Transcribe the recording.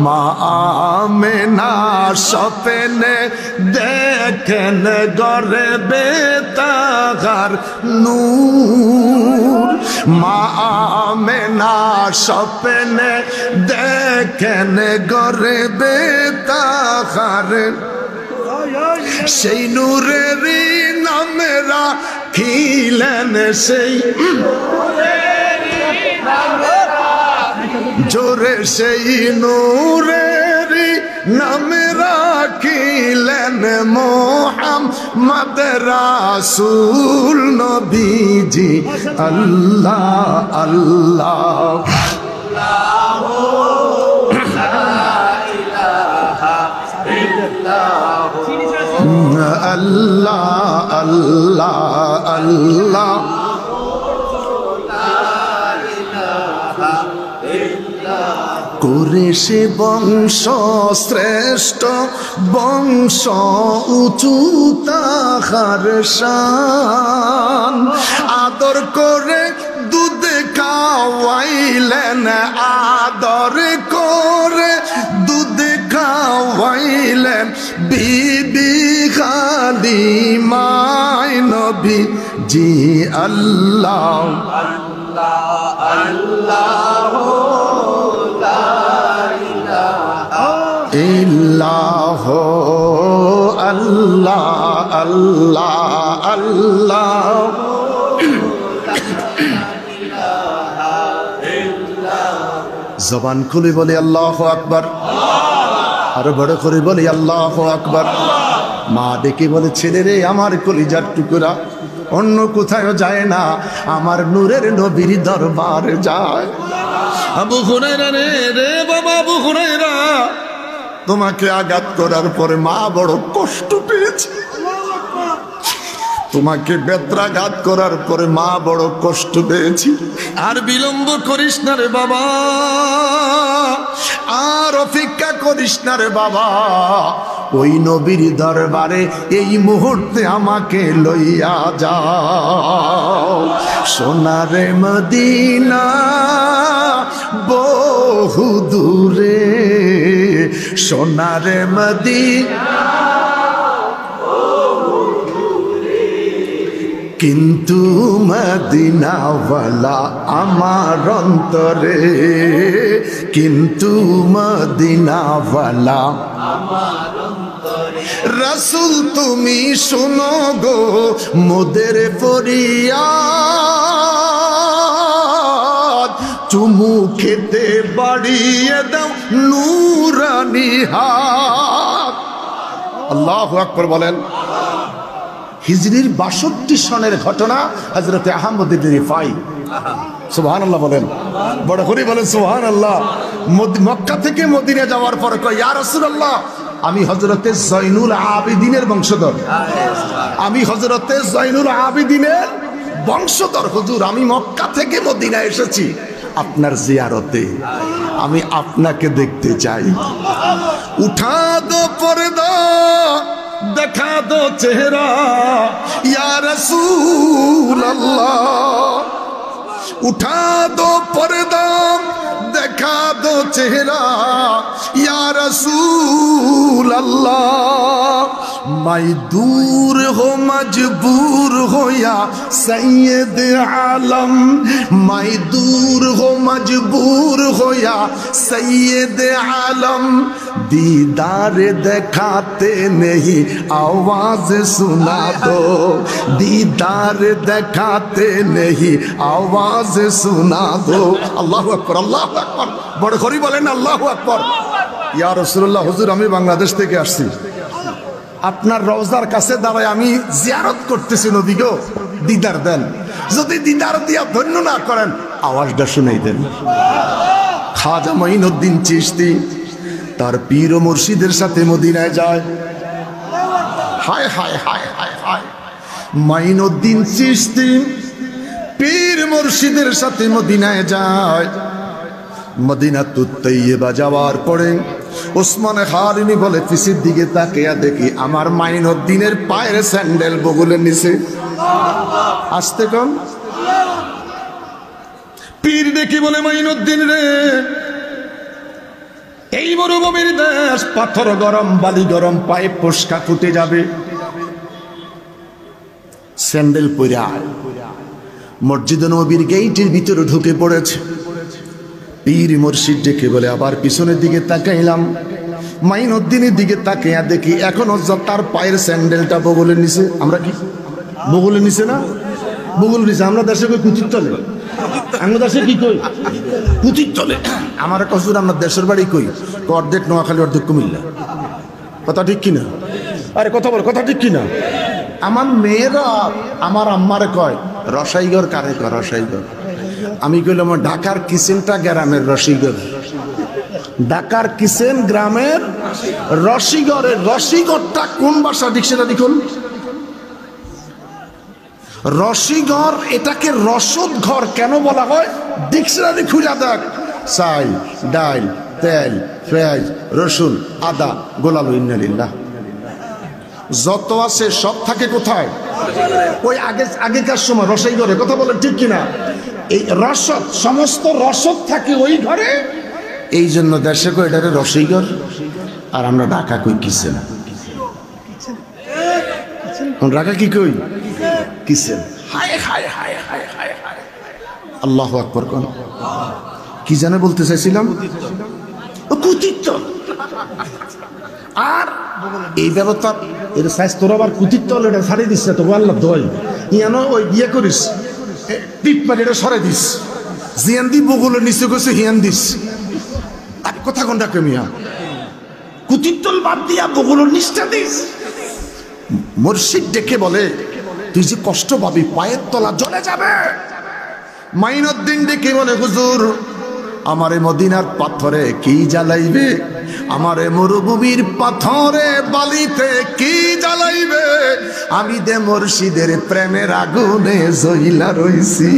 মা আমেনা স্বপ্নে দেখেন গর্বে তাহার নূর। মা আমেনা স্বপ্নে দেখেন গর্বে তাহার, সেই নূরেরই নামে রাখিলেন, সেই জোরে সেই নূরেরই নামে রাখিলেন মুহাম্মদ রাসূল নবীজি। আল্লাহ আল্লাহ আল্লাহ আল্লাহ আল্লাহ কুরেশি বংশ শ্রেষ্ঠ বংশ, উঁচু তাহার শান। আদর করে দুধ খাওয়াইলেন, আদর করে দুধ খাওয়াইলেন বিবি খালিমাই নবীজি। আল্লাহ আল্লাহ আল্লাহ ইল্লাহ আল্লাহ আল্লাহ আল্লাহ। জবান খুলে বলি আল্লাহু আকবার, আরো বড় করে বলি আল্লাহু আকবার। মা ডেকে বলে, ছেলে রে আমার কলিজার টুকরা, অন্য কোথাও যায় না, আমার নূরের নবীর দরবারে যায়। আবু হুরায়রা রে বাবা, আবু হুরায়রা, তোমাকে আঘাত করার পরে মা বড় কষ্ট পেয়েছে। তোমাকে বেত্রাঘাত করার পরে মা বড় কষ্ট পেয়েছি। আর বিলম্ব করিস না রে বাবা, আর অপেক্ষা করিস না রে বাবা, ওই নবীর দরবারে এই মুহূর্তে আমাকে লইয়া যাও। সোনারে মদিনা বহু দূরে, সোনারে মদিনা কিন্তু মদিনাওয়ালা আমার অন্তরে, কিন্তু মদিনাওয়ালা আমার অন্তরে। রাসূল তুমি শোনো গো মোদের ফরিয়াদ, চুমু খেতে বাড়িয়ে দাও নূরানি হাত। আল্লাহু আকবার বলেন। হিজরির ৬২ সনের ঘটনা, হযরত আহমদ রিফাই। সুবহানাল্লাহ বলেন, বড় করে বলেন সুবহানাল্লাহ। মক্কা থেকে মদিনা যাওয়ার পর কয়, ইয়া রাসূলুল্লাহ, আমি হযরতে জয়নুল আবিদিনের বংশধর, আমি হযরতে জয়নুল আবিদিনের বংশধর হুজুর, আমি মক্কা থেকে মদিনা এসেছি আপনার জিয়ারতে, আমি আপনাকে দেখতে চাই। উঠা দো পর্দা, দেখা দো চেহারা, ইয়া রাসূল আল্লাহ। উঠা দো পর্দা, দেখা দো চেহারা, ইয়া রাসূল আল্লাহ। मैं दूर हो मजबूर हो या सैयद आलम, मैं दूर हो मजबूर हो या सैयद आलम। दीदार दिखाते नहीं आवाज सुना दो, दीदार दिखाते नहीं आवाज सुना दो। अल्लाहु अकबर, अल्लाहु अकबर, बड़ खरी बोलें अल्लाहु अकबर। या रसूलुल्लाह हुजूर, আমি বাংলাদেশ থেকে আসছি, আপনার রওজার কাছে দাঁড়ায় আমি জিয়ারত করতেছি, নবী গো দিদার দেন। যদি দিদার দিয়া ধন্য না করেন, আওয়াজটা শুনেই দেন। খাজা মঈনুদ্দিন চিশতি তার পীর ও মুর্শিদের সাথে মদিনায় যায়। হায় হায় হায় হায় হায়, মঈনুদ্দিন চিশতি পীর মুর্শিদের সাথে মদিনায় যায়। মদিনাতুত তাইয়্যিবা যাওয়ার পরে ওসমান খালিনি বলে, পিছের দিকে তাকিয়া দেখি আমার মাইনুদ্দিনের পায়ের স্যান্ডেল বগলের নিচে। আসতে কম পীর দেখি বলে, মাইনুদ্দিন রে, এই মরুভূমির দেশ, পাথর গরম, বালি গরম, পায়ে ফসকা ফুটে যাবে। স্যান্ডেল পরে মসজিদে নববীর গেইটের ভিতরে ঢুকে পড়েছে। পীর মুর্শিদ ডেকে বলে, আবার পিছনের দিকে তাকাইলাম, মাইনুদ্দিনের দিকে তাকিয়া দেখি এখনো তার পায়ের স্যান্ডেলটা বগলের নিচে। আমরা কি বগলের নিচে না? বগল নিচে। আমরা দেশে কই কুচির তলে, আমরা দেশে কি কই কুচির তলে। আমার কসুর আমরা দেশের বাড়ি কই অর্ধেক নোয়াখালী অর্ধেক কুমিল্লা। কথা ঠিক কিনা? আরে কথা বল, কথা ঠিক কিনা? আমার মেয়েরা আমার আম্মারে কয় রসাইগর। কারে কয় রসাইগর? আমি কইলাম ঢাকার কিচেনটা গ্রামের রসিগর। ঢাকার কিচেন গ্রামের রসিগরের। রসিগরটা কোন ভাষা? ডিকশনারি খুন। রসিগর এটাকে রসদ ঘর কেন বলা হয়? ডিকশনারি খুঁজা দেখ। চাল, ডাল, তেল, পেঁয়াজ, রসুন, আদা, গোলাল ইন্নালিল্লাহ যত আছে সব থাকে কোথায়? ওই আগেকার সময় রসাই ঘরে। কথা বলেন ঠিক কিনা? এই রসদ, সমস্ত রসদ থাকে ওই ঘরে। এই জন্য দেশে কই এটাকে রসই ঘর, আর আমরা ঢাকা কই কিচেন। ঢাকা কি কই? কিচেন। হায় হায় হায় হায় হায় হায়, আল্লাহু আকবার কোন। কি জানে বলতে চাইছিলাম? কুতিত্ব। আর এই ব্যবস্থা এটা স্বাস্থ্য আবার কুতিত্ব হলে এটা ছাড়িয়ে দিচ্ছে তো আল্লাহ দয় ইয়ানো ওই বিয়ে করিস টিপ মারি এটা সরাই দিস। জিয়ান দি বগুলের নিচে গেছে হিয়ান দিস। আর কথা কোনটা কমিয়া কুতিত্তল বাদ দিয়া বগুলের নিচটা দিস। মুর্শিদ ডেকে বলে, তুই যে কষ্ট পাবি, পায়ের তলা জ্বলে যাবে। মাইনুদ্দিন ডেকে বলে, হুজুর আমারে মদিনার পাথরে কি জ্বালাইবে? আমারে মরুভূমির পাথরে বালিতে কি জ্বালাইবে? আমি দে মুর্শিদের প্রেমের আগুনে জ্বইলা রইছি।